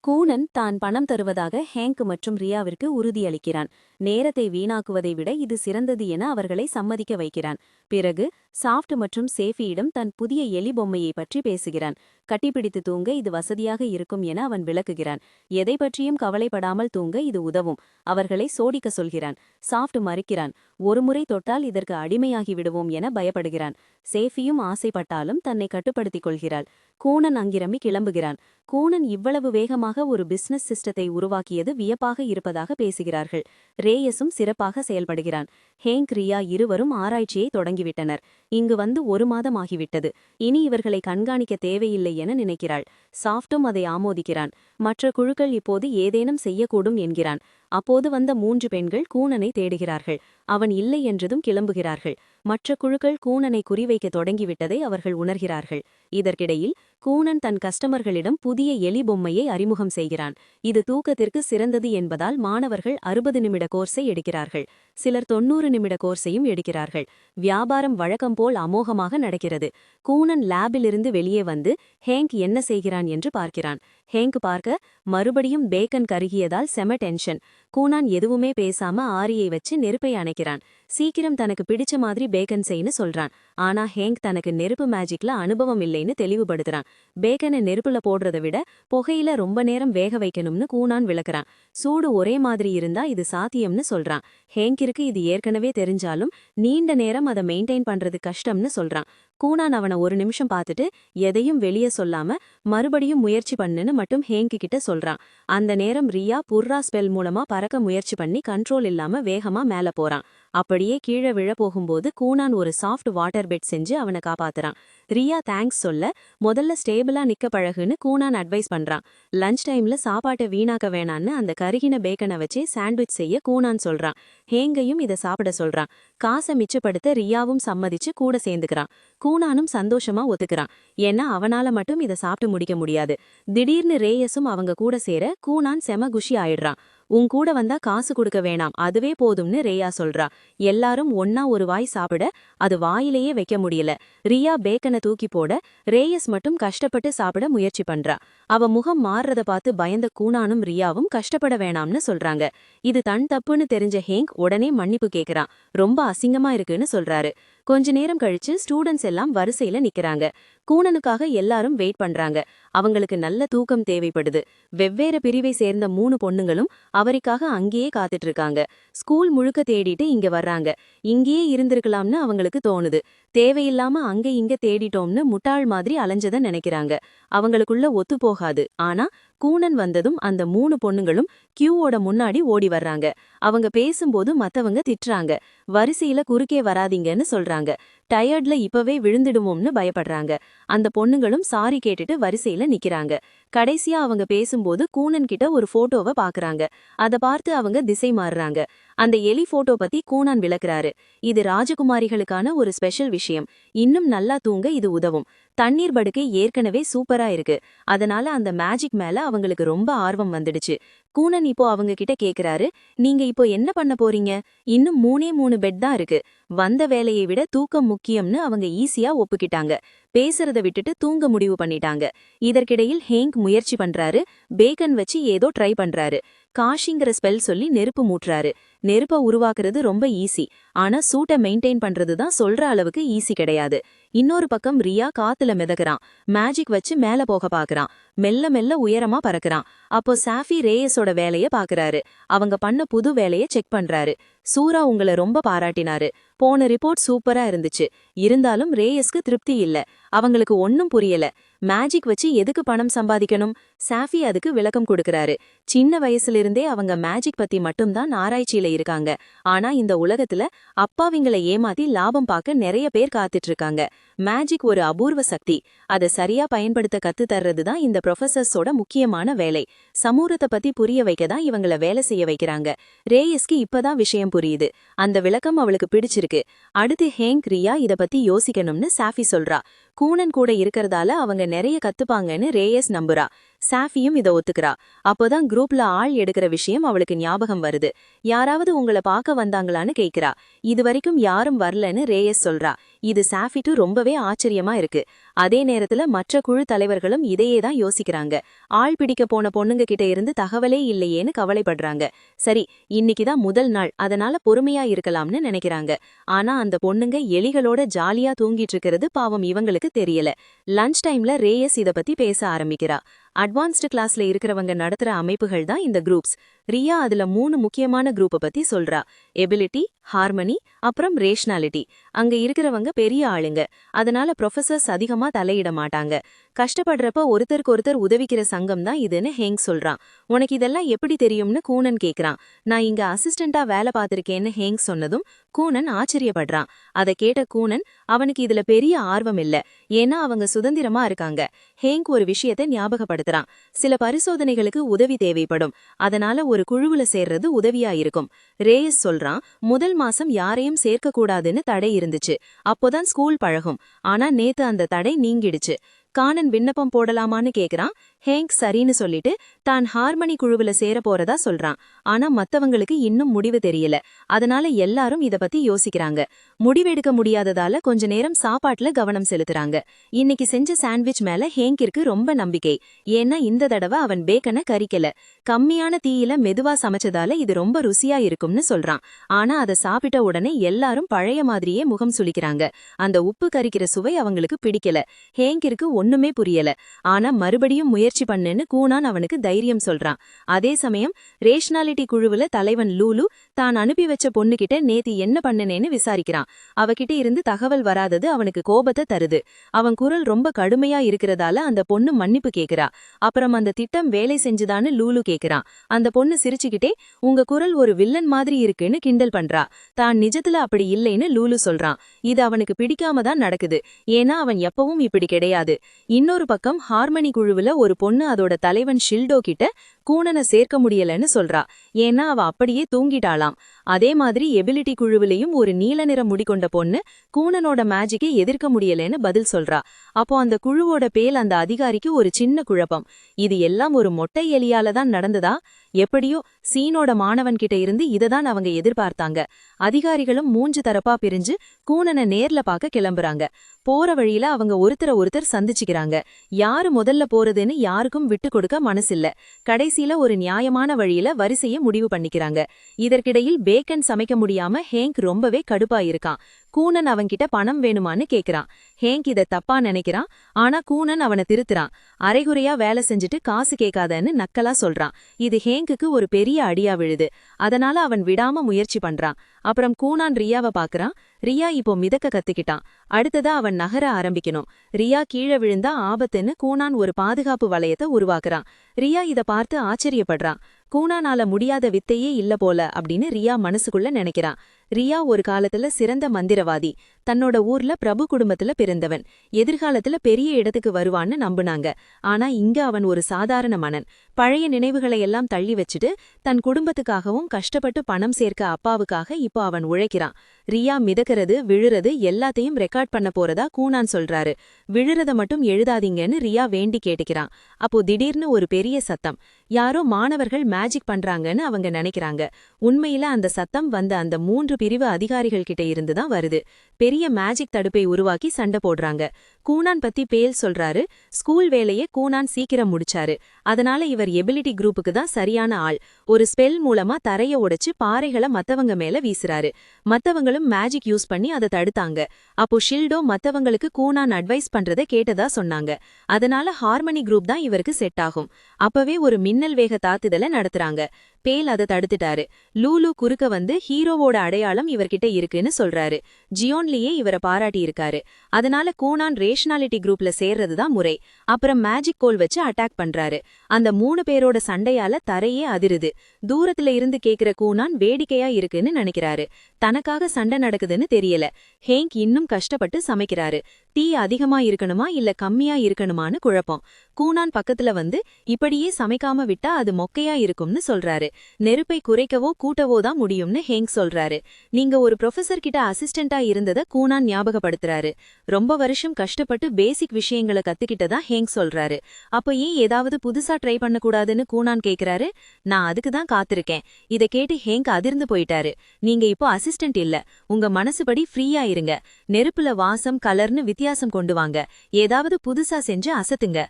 கூனன் தான் பணம் தருவதாக ஹேங்க் மற்றும் ரியாவிற்கு உறுதியளிக்கிறான். நேரத்தை வீணாக்குவதை விட இது சிறந்தது என அவர்களை சம்மதிக்க வைக்கிறான். பிறகு சாஃப்ட் மற்றும் சேஃபியிடம் தன் புதிய எலி பொம்மையை பற்றி பேசுகிறான். கட்டிப்பிடித்து தூங்க இது வசதியாக இருக்கும் என அவன் விளக்குகிறான். எதை பற்றியும் கவலைப்படாமல் தூங்க இது உதவும். அவர்களை சோடிக்க சொல்கிறான். சாஃப்ட் மறுக்கிறான். ஒருமுறை தொட்டால் இதற்கு அடிமையாகி விடுவோம் என பயப்படுகிறான். சேஃபியும் ஆசைப்பட்டாலும் தன்னை கட்டுப்படுத்திக் கொள்கிறாள். கூனன் அங்கிரம்பி கிளம்புகிறான். கூனன் இவ்வளவு வேகமாக ஒரு பிசினஸ் சிஸ்டத்தை உருவாக்கியது வியப்பாக இருப்பதாக பேசுகிறார்கள். ரேயஸும் சிறப்பாக செயல்படுகிறான். ஹேங்க் ரியா இருவரும் ஆராய்ச்சியை தொடங்கிவிட்டனர். இங்கு வந்து 1 மாதம் ஆகிவிட்டது. இனி இவர்களை கண்காணிக்க தேவையில்லை என நினைக்கிறாள். சாஃப்டும் அதை ஆமோதிக்கிறான். மற்ற குழுக்கள் இப்போது ஏதேனும் செய்யக்கூடும் என்கிறான். அப்போது வந்த 3 பெண்கள் கூனனை தேடுகிறார்கள். அவன் இல்லை என்றதும் கிளம்புகிறார்கள். மற்ற குழுக்கள் கூனனை குறிவைக்க தொடங்கிவிட்டதை அவர்கள் உணர்கிறார்கள். இதற்கிடையில் கூனன் தன் கஸ்டமர்களிடம் புதிய எலி பொம்மையை அறிமுகம் செய்கிறான். இது தூக்கத்திற்கு சிறந்தது என்பதால் மாணவர்கள் 60 நிமிட கோர்ஸை எடுக்கிறார்கள். சிலர் 90 நிமிட கோர்ஸையும் எடுக்கிறார்கள். வியாபாரம் வழக்கம் போல் அமோகமாக நடக்கிறது. கூனன் லேபிலிருந்து வெளியே வந்து ஹேங்க் என்ன செய்கிறான் என்று பார்க்கிறான். ஹேங்க் பார்க்க மறுபடியும் பேக்கன் கருகியதால் செம டென்ஷன். கூனான் எதுவுமே பேசாம ஆரியை வச்சு நெருப்பை அணைக்கிறான். சீக்கிரம் தனக்கு பிடிச்ச மாதிரி பேக்கன் செய்யு சொல்றான். ஆனா ஹேங்க் தனக்கு நெருப்பு மேஜிக்ல அனுபவம் இல்லைன்னு தெளிவுபடுத்துறான். பேக்கனை நெருப்புல போடுறதை விட புகையில ரொம்ப நேரம் வேக வைக்கணும்னு கூனான் விளக்குறான். சூடு ஒரே மாதிரி இருந்தா இது சாத்தியம்னு சொல்றான். ஹேங்கிற்கு இது ஏற்கனவே தெரிஞ்சாலும் நீண்ட நேரம் அதை மெயின்டைன் பண்றது கஷ்டம்னு சொல்றான். கூனான் அவனை 1 நிமிஷம் பார்த்துட்டு எதையும் வெளியே சொல்லாம மறுபடியும் முயற்சி பண்ணுன்னு மட்டும் ஹேங்க் கிட்ட சொல்றான். அந்த நேரம் ரியா புர்ரா ஸ்பெல் மூலமா பறக்க முயற்சி பண்ணி கண்ட்ரோல் இல்லாம வேகமா மேல போறான். அப்படியே கீழே விழ போகும்போது கூனான் ஒரு சாஃப்ட் வாட்டர் பெட் செஞ்சு அவனை காப்பாத்துறான். ரியா தேங்க்ஸ் சொல்ல முதல்ல ஸ்டேபிளா நிக்க பழகுன்னு கூனான் அட்வைஸ் பண்றான். லஞ்ச் டைம்ல சாப்பாட்டை வீணாக்க வேணான்னு அந்த கருகின பேக்கனை வச்சே சாண்ட்விச் செய்ய கூனான் சொல்றான். ஹேங்கையும் இதை சாப்பிட சொல்றான். காசை மிச்சப்படுத்த ரியாவும் சம்மதிச்சு கூட சேர்ந்துக்கிறான். கூனானும் சந்தோஷமா ஒத்துக்கிறான். ஏன்னா அவனால மட்டும் இதை சாப்பிட்டு முடிக்க முடியாது. திடீர்னு ரேயஸும் அவங்க கூட சேர கூனான் செம குஷி ஆயிடுறான். உன் கூட வந்தா காசு கொடுக்க வேணாம், அதுவே போதும்னு ரேயா சொல்றா. எல்லாரும் ஒன்னா ஒரு வாய் சாப்பிட அது வாயிலேயே வைக்க முடியல. ரியா பேக்கனை தூக்கி போட ரேயஸ் மட்டும் கஷ்டப்பட்டு சாப்பிட முயற்சி பண்றா. அவ முகம் மாறுறத பார்த்து பயந்த கூனானும் ரியாவும் கஷ்டப்பட வேணாம்னு சொல்றாங்க. இது தன் தப்புன்னு தெரிஞ்ச ஹேங்க் உடனே மன்னிப்பு கேக்குறான். ரொம்ப அசிங்கமா இருக்குன்னு சொல்றாரு. கொஞ்ச நேரம் கழிச்சு ஸ்டூடெண்ட்ஸ் எல்லாம் வரிசையில நிக்கிறாங்க. கூனனுக்காக எல்லாரும் வெயிட் பண்றாங்க. அவங்களுக்கு நல்ல தூக்கம் தேவைப்படுது. வெவ்வேறு பிரிவை சேர்ந்த 3 பொண்ணுங்களும் அவருக்காக அங்கேயே காத்துட்டு இருக்காங்க. ஸ்கூல் முழுக்க தேடிட்டு இங்க வர்றாங்க. இங்கேயே இருந்திருக்கலாம்னு அவங்களுக்கு தோணுது. தேவையில்லாம அங்க இங்க தேடிட்டோம்னு முட்டாள் மாதிரி அலைஞ்சத நினைக்கிறாங்க. அவங்களுக்குள்ள ஒத்து போகாது. ஆனா கூனன் வந்ததும் அந்த 3 பொண்ணுங்களும் கியூவோட முன்னாடி ஓடி வர்றாங்க. அவங்க பேசும்போது மத்தவங்க திட்டுறாங்க. வரிசையில குறுக்கே வராதீங்கன்னு சொல்றாங்க. டயர்ட்ல இப்பவே விழுந்துடுவோம்னு பயப்படுறாங்க. அந்த பொண்ணுங்களும் சாரி கேட்டுட்டு வரிசையில நிக்கிறாங்க. கடைசியா அவங்க பேசும்போது கூனன் கிட்ட ஒரு போட்டோவை பாக்குறாங்க. அத பார்த்து அவங்க திசை மாறுறாங்க. அந்த எலி போட்டோ பத்தி கூனான் விளக்குறாரு. இது ராஜகுமாரிகளுக்கான ஒரு ஸ்பெஷல் விஷயம். இன்னும் நல்லா தூங்க இது உதவும். தண்ணீர் படுக்கை ஏற்கனவே சூப்பரா இருக்கு. அதனால அந்த மேஜிக் மேல அவங்களுக்கு ரொம்ப ஆர்வம் வந்துடுச்சு. கூனன் இப்போ அவங்க கிட்ட கேக்குறாரு, நீங்க இப்போ என்ன பண்ண போறீங்க? இன்னும் 3 பெட் தான் இருக்கு. வந்த வேலையை விட தூக்கம் முக்கியம்னு அவங்க ஈஸியா ஒப்புக்கிட்டாங்க. பேசுறத விட்டுட்டு தூங்க முடிவு பண்ணிட்டாங்க. இதற்கிடையில் ஹேங்க் முயற்சி பண்றாரு. பேக்கன் வச்சு ஏதோ ட்ரை பண்றாரு. காஷிங்கிற ஸ்பெல் சொல்லி நெருப்பு மூட்டுறாரு. நெருப்ப உருவாக்குறது ரொம்ப ஈஸி. ஆனா சூட்டை மெயின்டைன் பண்றது தான் சொல்ற அளவுக்கு ஈஸி கிடையாது. இன்னொரு பக்கம் ரியா காத்துல மிதக்குறான். மேஜிக் வச்சு மேல போக பாக்குறான். மெல்ல மெல்ல உயரமா பறக்குறான். அப்போ சாஃபி ரேயஸோட வேலைய பாக்குறாரு. அவங்க பண்ண புது வேலைய செக் பண்றாரு. சூரா உங்களை ரொம்ப பாராட்டினாரு. போன ரிப்போர்ட் சூப்பரா இருந்துச்சு. இருந்தாலும் ரேயஸ்க்கு திருப்தி இல்ல. அவங்களுக்கு ஒன்னும் புரியல. மேஜிக் வச்சு எதுக்கு பணம் சம்பாதிக்கணும்? சாஃபி அதுக்கு விளக்கம் கொடுக்கறாரு. சின்ன வயசுலிருந்தே அவங்க மேஜிக் பத்தி மட்டும்தான் ஆராய்ச்சியில இருக்காங்க. ஆனா இந்த உலகத்துல அப்பாவிங்களை ஏமாத்தி லாபம் பார்க்க நிறைய பேர் காத்துட்டு இருக்காங்க. மேஜிக் ஒரு அபூர்வ சக்தி. அதை சரியா பயன்படுத்த கத்து தர்றதுதான் இந்த ப்ரொஃபசர்ஸோட முக்கியமான வேலை. சமூகத்தை பத்தி புரிய வைக்கதான் இவங்கள வேலை செய்ய வைக்கிறாங்க. ரேயஸ்க்கு இப்பதான் விஷயம் புரியுது. அந்த விளக்கம் அவளுக்கு பிடிச்சிருக்கு. அடுத்து ஹேங்க் ரியா இத பத்தி யோசிக்கணும்னு சாஃபி சொல்றா. கூனன் கூட இருக்கறதால அவங்க நிறைய கத்துப்பாங்கன்னு ரேயஸ் நம்புறா. சாஃபியும் இத ஒத்துக்கிறா. அப்போதான் குரூப்ல ஆள் எடுக்கிற விஷயம் அவளுக்கு ஞாபகம் வருது. யாராவது உங்கள பார்க்க வந்தாங்களான்னு கேக்குறா. இதுவரைக்கும் யாரும் வரலன்னு ரேயஸ் சொல்றா. இது சாஃபிட்டு ரொம்பவே ஆச்சரியமா இருக்கு. அதே நேரத்துல மற்ற குழு தலைவர்களும் இதையே தான் யோசிக்கிறாங்க. ஆள் பிடிக்க போன பொண்ணுங்க கிட்ட இருந்து தகவலே இல்லையேன்னு கவலைப்படுறாங்க. சரி, இன்னைக்குதான் முதல் நாள், அதனால பொறுமையா இருக்கலாம்னு நினைக்கிறாங்க. ஆனா அந்த பொண்ணுங்க எலிகளோட ஜாலியா தூங்கிட்டு இருக்கிறது பாவம் இவங்களுக்கு தெரியல. லஞ்ச் டைம்ல ரேயஸ் இத பத்தி பேச ஆரம்பிக்கிறா. அட்வான்ஸ்டு கிளாஸ்ல இருக்கிறவங்க நடத்துற அமைப்புகள் தான் இந்த குரூப்ஸ். ரியா அதுல 3 முக்கியமான குரூப்பை பத்தி சொல்றா. எபிலிட்டி, ஹார்மனி, அப்புறம் ரேஷனாலிட்டி. அங்க இருக்கிறவங்க பெரிய ஆளுங்க. அதனால ப்ரொஃபசர்ஸ் அதிகமா தலையிட மாட்டாங்க. கஷ்டப்படுறப்ப ஒருத்தருக்கு ஒருத்தர் உதவிக்கிற சங்கம் தான் இதுன்னு ஹேங்க் சொல்றான். உனக்கு இதெல்லாம் எப்படி தெரியும்னு கூனன் கேக்குறான். நான் இங்க அசிஸ்டண்டா வேலை பார்த்திருக்கேன்னு ஹேங்க் சொன்னதும் கூனன் ஆச்சரியப்படுறான். அதை கேட்ட கூனன் அவனுக்கு இதுல பெரிய ஆர்வம் இல்ல, ஏன்னா அவங்க சுதந்திரமா இருக்காங்க. ஹேங்க் ஒரு விஷயத்தை ஞாபகப்படுத்துறான். சில பரிசோதனைகளுக்கு உதவி தேவைப்படும், அதனால ஒரு குழுவுல சேர்றது உதவியா இருக்கும். ரேயஸ் சொல்றான், முதல் மாசம் யாரையும் சேர்க்க கூடாதுன்னு தடை இருந்துச்சு. அப்போதான் ஸ்கூல் பழகும். ஆனா நேத்து அந்த தடை நீங்கிடுச்சு. கானன் விண்ணப்பம் போடலாமான்னு கேக்குறான். ஹேங்க் சரின்னு சொல்லிட்டு தான் ஹார்மனி குழுவுல சேர போறதா சொல்றான். ஆனா மத்தவங்களுக்கு இன்னும் முடிவு தெரியல. அதனால எல்லாரும் இத பத்தி யோசிக்கிறாங்க. முடிவெடுக்க முடியாததால கொஞ்ச நேரம் சாப்பாட்டுல கவனம் செலுத்துறாங்க. இன்னைக்கு செஞ்ச சாண்ட்விச் மேல ஹேங்கிற்கு ரொம்ப நம்பிக்கை. ஏன்னா இந்த தடவை அவன் பேக்கனை கரிக்கல. கம்மியான தீயில மெதுவா சமைச்சதால இது ரொம்ப ருசியா இருக்கும்னு சொல்றான். ஆனா அதை சாப்பிட்ட உடனே எல்லாரும் பழைய மாதிரியே முகம் சுளிக்கிறாங்க. அந்த உப்பு கரிக்கிற சுவை அவங்களுக்கு பிடிக்கல. ஹேங்கிற்கு ஒண்ணுமே புரியல. ஆனா மறுபடியும் முயற்சி பண்ணுன்னு கூனான் அவனுக்கு தைரியம் சொல்றான். அதே சமயம் ரேஷனாலிட்டி குழுவுல தலைவன் லூலு தான் அனுப்பி வச்ச பொண்ணுகிட்ட நேத்து என்ன பண்ணுனேன்னு விசாரிக்கிறான். அவகிட்ட இருந்து தகவல் வராதது அவனுக்கு கோபத்தை தருது. அவன் குரல் ரொம்ப கடுமையா இருக்கிறதால அந்த பொண்ணு மன்னிப்பு கேக்குறா. அப்புறம் அந்த திட்டம் வேலை செஞ்சுதான்னு லூலு கேக்குறான். அந்த பொண்ணு சிரிச்சுக்கிட்டே உங்க குரல் ஒரு வில்லன் மாதிரி இருக்குன்னு கிண்டல் பண்றா. தான் நிஜத்துல அப்படி இல்லைன்னு லூலு சொல்றான். இது அவனுக்கு பிடிக்காம தான் நடக்குது, ஏன்னா அவன் எப்பவும் இப்படி கிடையாது. இன்னொரு பக்கம் ஹார்மனி குழுவுல ஒரு பொண்ணு அதோட தலைவன் ஷில்டோ கிட்ட கூனனை சேர்க்க முடியலன்னு சொல்றா. ஏன்னா அவ அப்படியே தூங்கிட்டாளாம். அதே மாதிரி எபிலிட்டி குழுவிலையும் ஒரு நீல நிற முடிகொண்ட பொண்ணு கூனனோட மேஜிக்கை எதிர்க்க முடியலன்னு பதில் சொல்றா. அப்போ அந்த குழுவோட பேல் அந்த அதிகாரிக்கு ஒரு சின்ன குழப்பம். இது எல்லாம் ஒரு மொட்டை எலியால தான் நடந்ததா? எப்படியோ சீனோட மாணவன் கிட்ட இருந்து இததான் அவங்க எதிர்பார்த்தாங்க. அதிகாரிகளும் 3 தரப்பா பிரிஞ்சு கூனனை நேர்ல பார்க்க கிளம்புறாங்க. போற வழியில அவங்க ஒருத்தர் சந்திச்சுக்கிறாங்க. யாரு முதல்ல போறதுன்னு யாருக்கும் விட்டு கொடுக்க மனசில்ல. கடைசியில ஒரு நியாயமான வழியில வரிசைய முடிவு பண்ணிக்கிறாங்க. இதற்கிடையில் பேக்கன் சமைக்க முடியாம ஹேங்க் ரொம்பவே கடுப்பா இருக்கான். கூனன் அவன்கிட்ட பணம் வேணுமான்னு கேக்குறான். ஹேங்க் இத தப்பா நினைக்கிறான். ஆனா கூனன் அவனை திருத்துறான். அரைகுறையா வேலை செஞ்சுட்டு காசு கேட்காதன்னு நக்கலா சொல்றான். இது ஹேங்குக்கு ஒரு பெரிய அடியா விழுது. அதனால அவன் விடாம முயற்சி பண்றான். அப்புறம் கூனான் ரியாவை பாக்குறான். ரியா இப்போ மிதக்க கத்துக்கிட்டான். அடுத்ததா அவன் நகர ஆரம்பிக்கணும். ரியா கீழே விழுந்தா ஆபத்துன்னு கூனான் ஒரு பாதுகாப்பு வளையத்தை உருவாக்குறான். ரியா இத பார்த்து ஆச்சரியப்படுறான். கூனானால முடியாத வித்தையே இல்ல போல அப்படின்னு ரியா மனசுக்குள்ள நினைக்கிறான். ரியா ஒரு காலத்துல சிறந்த மந்திரவாதி. தன்னோட ஊர்ல பிரபு குடும்பத்துல பிறந்தவன். எதிர்காலத்துல பெரிய இடத்துக்கு வருவான்னு நம்புனாங்க. ஆனா இங்க அவன் ஒரு சாதாரண மனன். பழைய நினைவுகளை எல்லாம் தள்ளி வச்சுட்டு தன் குடும்பத்துக்காகவும் கஷ்டப்பட்டு பணம் சேர்க்க அப்பாவுக்காக இப்போ அவன் உழைக்கிறான். ரியா மிதக்கிறது விழுறது எல்லாத்தையும் ரெக்கார்ட் பண்ண போறதா கூனான் சொல்றாரு. விழுறத மட்டும் எழுதாதீங்கன்னு ரியா வேண்டி கேட்டுக்கிறான். அப்போ திடீர்னு ஒரு பெரிய சத்தம். யாரோ மாணவர்கள் மேஜிக் பண்றாங்கன்னு அவங்க நினைக்கிறாங்க. உண்மையில அந்த சத்தம் வந்த அந்த 3 பிரிவு அதிகாரிகள் கிட்ட இருந்துதான் வருது. பெரிய மேஜிக் தடுப்பை உருவாக்கி சண்டை போடுறாங்க. கூனான் பத்தி பேல் சொல்றாரு. ஸ்கூல் வேலையை கூனான் சீக்கிரம் முடிச்சாரு. அதனால இவர் எபிலிட்டி குரூப்புக்கு தான் சரியான ஆள். ஒரு ஸ்பெல் மூலமா தரைய உடைச்சு பாறைகளை மத்தவங்க மேல வீசுறாரு. மத்தவங்களும் மேஜிக் யூஸ் பண்ணி அதை தடுத்தாங்க. அப்போ ஷில்டோ மத்தவங்களுக்கு கூனான் அட்வைஸ் பண்றதை கேட்டதா சொன்னாங்க. அதனால ஹார்மனி குரூப் தான் இவருக்கு செட் ஆகும். அப்பவே ஒரு மின்னல் வேக தாக்குதலை நடத்துறாங்க. பேல் அதை தடுத்துட்டாரு. லூலு குறுக்க வந்து ஹீரோவோட அடையாளம் இவர்கிட்ட இருக்குன்னு சொல்றாரு. ஜியோன்லியே இவரை பாராட்டி இருக்காரு. அதனால கூனான் ரேஷனாலிட்டி குரூப்ல சேர்றதுதான் முறை. அப்புறம் மேஜிக் கோல் வச்சு அட்டாக் பண்றாரு. அந்த 3 பேரோட சண்டையால தரையே அதிருது. தூரத்துல இருந்து கேக்குற கூனான் வேடிக்கையா இருக்குன்னு நினைக்கிறாரு. தனக்காக சண்டை நடக்குதுன்னு தெரியல. ஹேங்க் இன்னும் கஷ்டப்பட்டு சமைக்கிறாரு. தீ அதிகமா இருக்கணுமா இல்ல கம்மியா இருக்கணுமான்னு குழப்பம். கூனான் பக்கத்துல வந்து இப்படியே சமைக்காம விட்டா அது மொக்கையா இருக்கும்னு சொல்றாரு. நெருப்பை குறைக்கவோ கூட்டவோ தான் முடியும்னு ஹேங்க் சொல்றாரு. நீங்க ஒரு ப்ரொஃபசர் கிட்ட அசிஸ்டண்டா இருந்தத கூனான் ஞாபகப்படுத்துறாரு. ரொம்ப வருஷம் கஷ்டப்பட்டு பேசிக் விஷயங்களை கத்துக்கிட்டதா ஹேங்க் சொல்றாரு. அப்ப ஏன் ஏதாவது புதுசா ட்ரை பண்ணக்கூடாதுன்னு கூனான் கேக்குறாரு. நான் அதுக்கு தான் காத்திருக்கேன். இத கேட்டு ஹேங்க் அதிர்ந்து போயிட்டாரு. நீங்க இப்போ அசிஸ்டன்ட் இல்ல, உங்க மனசுபடி ஃப்ரீயா இருங்க. நெருப்புல வாசம் கலர்னு வித்தியாசம் கொண்டு வாங்க. ஏதாவது புதுசா செஞ்சு அசத்துங்க.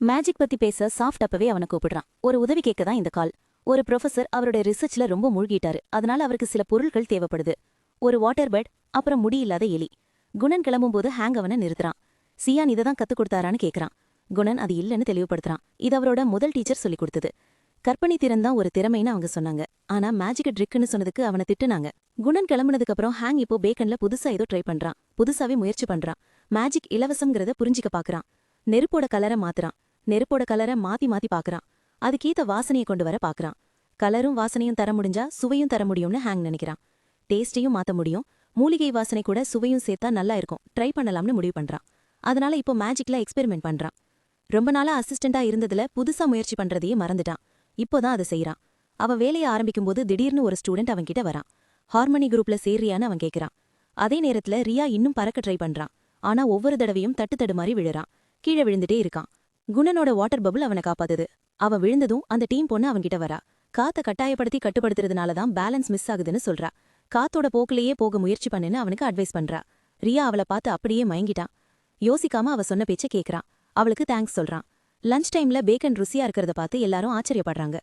மேஜிக் பத்தி பேச சாஃப்ட் அப்பவே அவனை கூப்பிடுறான். ஒரு உதவி கேட்க தான் இந்த கால். ஒரு ப்ரொஃபசர் அவரோட ரிசர்ச்ல ரொம்ப மூழ்கிட்டாரு. அதனால அவருக்கு சில பொருட்கள் தேவைப்படுது. ஒரு வாட்டர் பெட், அப்புறம் முடியில்லாத எலி. குணன் கிளம்பும்போது ஹேங் அவனை நிறுத்துறான். சியான் இதை தான் கத்துக் கொடுத்தாரான்னு கேட்கறான். குணன் அது இல்லைன்னு தெளிவுபடுத்துறான். இது அவரோட முதல் டீச்சர் சொல்லிக் கொடுத்தது. கற்பனை திறன் தான் ஒரு திறமைன்னு அவங்க சொன்னாங்க. ஆனா மேஜிக் ட்ரிக்குன்னு சொன்னதுக்கு அவனை திட்டுனாங்க. குணன் கிளம்புனதுக்கு அப்புறம் ஹேங் இப்போ பேக்கன்ல புதுசா ஏதோ ட்ரை பண்றான். புதுசாவே முயற்சி பண்றான். மேஜிக் இலவசம்ங்கிறத புரிஞ்சிக்க பாக்குறான். நெருப்போட கலரை மாத்துறான். நெருப்போட கலரை மாத்தி மாத்தி பாக்குறான். அதுக்கேத்த வாசனையை கொண்டு வர பாக்குறான். கலரும் வாசனையும் தர முடிஞ்சா சுவையும் தர முடியும்னு ஹேங் நினைக்கிறான். டேஸ்டையும் மாத்த முடியும். மூலிகை வாசனை கூட சுவையும் சேர்த்தா நல்லா இருக்கும், ட்ரை பண்ணலாம்னு முடிவு பண்றான். அதனால இப்போ மேஜிக்ல எக்ஸ்பெரிமெண்ட் பண்றான். ரொம்ப நாளா அசிஸ்டண்டா இருந்ததுல புதுசா முயற்சி பண்றதையே மறந்துட்டான். இப்போதான் அதை செய்யறான். அவன் வேலையை ஆரம்பிக்கும்போது திடீர்னு ஒரு ஸ்டூடெண்ட் அவன் கிட்ட வரான். ஹார்மனி குரூப்ல சேர்றியான்னு அவன் கேட்கறான். அதே நேரத்துல ரியா இன்னும் பறக்க ட்ரை பண்றான். ஆனா ஒவ்வொரு தடவையும் தட்டு மாதிரி விழுறான். கீழே விழுந்துட்டே இருக்கான். குணனோட வாட்டர் பபுள் அவனை காப்பாத்துது. அவன் விழுந்ததும் அந்த டீம் பொண்ணு அவன்கிட்ட வரா. காத்த கட்டாயப்படுத்தி கட்டுப்படுத்துறதுனால தான் பேலன்ஸ் மிஸ் ஆகுதுன்னு சொல்றா. காத்தோட போக்கிலேயே போக முயற்சி பண்ணுன்னு அவனுக்கு அட்வைஸ் பண்றா. ரியா அவளை பார்த்து அப்படியே மயங்கிட்டான். யோசிக்காம அவ சொன்ன பேச்ச கேக்குறான். அவளுக்கு தேங்க்ஸ் சொல்றான். லஞ்ச் டைம்ல பேக்கன் ருசியா இருக்கிறத பார்த்து எல்லாரும் ஆச்சரியப்படுறாங்க.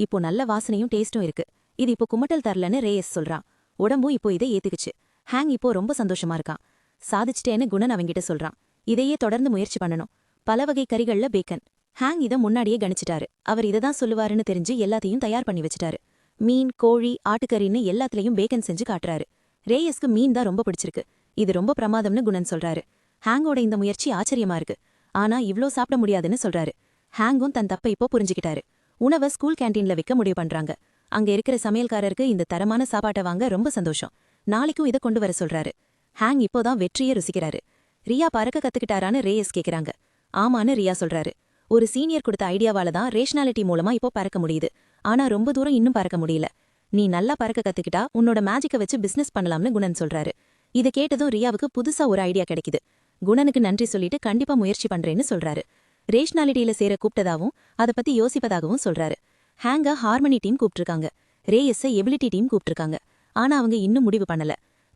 இப்போ நல்ல வாசனையும் டேஸ்டும் இருக்கு. இது இப்போ குமட்டல் தரலன்னு ரேயஸ் சொல்றான். உடம்பும் இப்போ இதை ஏத்துக்குச்சு. ஹேங் இப்போ ரொம்ப சந்தோஷமா இருக்கான். சாதிச்சிட்டேன்னு குணன் அவங்கிட்ட சொல்றான். இதையே தொடர்ந்து முயற்சி பண்ணணும். பல வகை கறிகள்ல பேக்கன். ஹேங் இதை முன்னாடியே கணிச்சிட்டாரு. அவர் இதை தான் சொல்லுவாருன்னு தெரிஞ்சு எல்லாத்தையும் தயார் பண்ணி வச்சிட்டாரு. மீன், கோழி, ஆட்டுக்கறின்னு எல்லாத்துலயும் பேக்கன் செஞ்சு காட்டுறாரு. ரேயஸ்க்கு மீன் தான் ரொம்ப பிடிச்சிருக்கு. இது ரொம்ப பிரமாதம்னு குணன் சொல்றாரு. ஹேங்கோட இந்த முயற்சி ஆச்சரியமா இருக்கு. ஆனா இவ்ளோ சாப்பிட முடியாதுன்னு சொல்றாரு. ஹேங்கும் தன் தப்பை இப்போ புரிஞ்சுக்கிட்டாரு. உணவை ஸ்கூல் கேண்டீன்ல விற்க முடிவு பண்றாங்க. அங்க இருக்கிற சமையல்காரருக்கு இந்த தரமான சாப்பாட்டை வாங்க ரொம்ப சந்தோஷம். நாளைக்கும் இதை கொண்டு வர சொல்றாரு. ஹேங் இப்போதான் வெற்றியை ருசிக்கிறாரு. ரியா பறக்க கத்துக்கிட்டாரான்னு ரேயஸ் கேக்குறாங்க. ஆமான்னு ரியா சொல்றாரு. ஒரு சீனியர் கொடுத்த ஐடியாவால தான் ரேஷனாலிட்டி மூலமா இப்போ பறக்க முடியுது. ஆனா ரொம்ப தூரம் இன்னும் பறக்க முடியல. நீ நல்லா பறக்க கத்துக்கிட்டா உன்னோட மேஜிக்கை வச்சு பிசினஸ் பண்ணலாம்னு குணன் சொல்றாரு. இதை கேட்டதும் ரியாவுக்கு புதுசா ஒரு ஐடியா கிடைக்குது. குணனுக்கு நன்றி சொல்லிட்டு கண்டிப்பா முயற்சி பண்றேன்னு சொல்றாரு. ரேஷனாலிட்டியில சேர கூப்பிட்டதாவும் அதை பத்தி யோசிப்பதாகவும் சொல்றாரு. ஹேங்க ஹார்மனி டீம் கூப்பிட்டுருக்காங்க. ரேயஸ எபிலிட்டி டீம் கூப்பிட்டுருக்காங்க. ஆனா அவங்க இன்னும் முடிவு பண்ணல.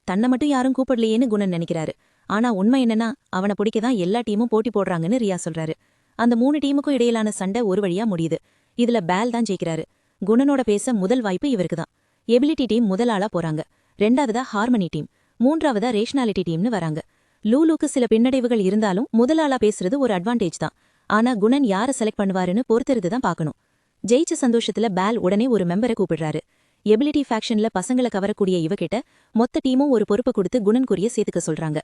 தன்னை மட்டும் யாரும் கூப்பிடலையேன்னு குணன் நினைக்கிறாரு. ஆனா உண்மை என்னன்னா அவனை பிடிக்கதான் எல்லா டீமும் போட்டி போடுறாங்கன்னு ரியா சொல்றாரு. அந்த 3 டீமுக்கும் இடையிலான சண்டை ஒரு வழியா முடியுது. இதுல பேல் தான் ஜெயிக்கிறாரு. குணனோட பேச முதல் வாய்ப்பு இவருக்கு தான். எபிலிட்டி டீம் முதல் ஆளா போறாங்க. 2வதா ஹார்மனி டீம், 3வதா ரேஷனாலிட்டி டீம்னு வராங்க. லூலுக்கு சில பின்னடைவுகள் இருந்தாலும் முதல் ஆளா பேசுறது ஒரு அட்வான்டேஜ் தான். ஆனா குணன் யாரை செலக்ட் பண்ணுவாருன்னு பொறுத்திருந்து தான் பார்க்கணும். ஜெயிச்ச சந்தோஷத்துல பேல் உடனே ஒரு மெம்பரை கூப்பிடுறாரு. எபிலிட்டி ஃபேக்ஷன்ல பசங்களை கவரக்கூடிய இவகிட்ட மொத்த டீமும் ஒரு பொறுப்பை கொடுத்து குணன் குறிய சேர்த்துக்க சொல்றாங்க.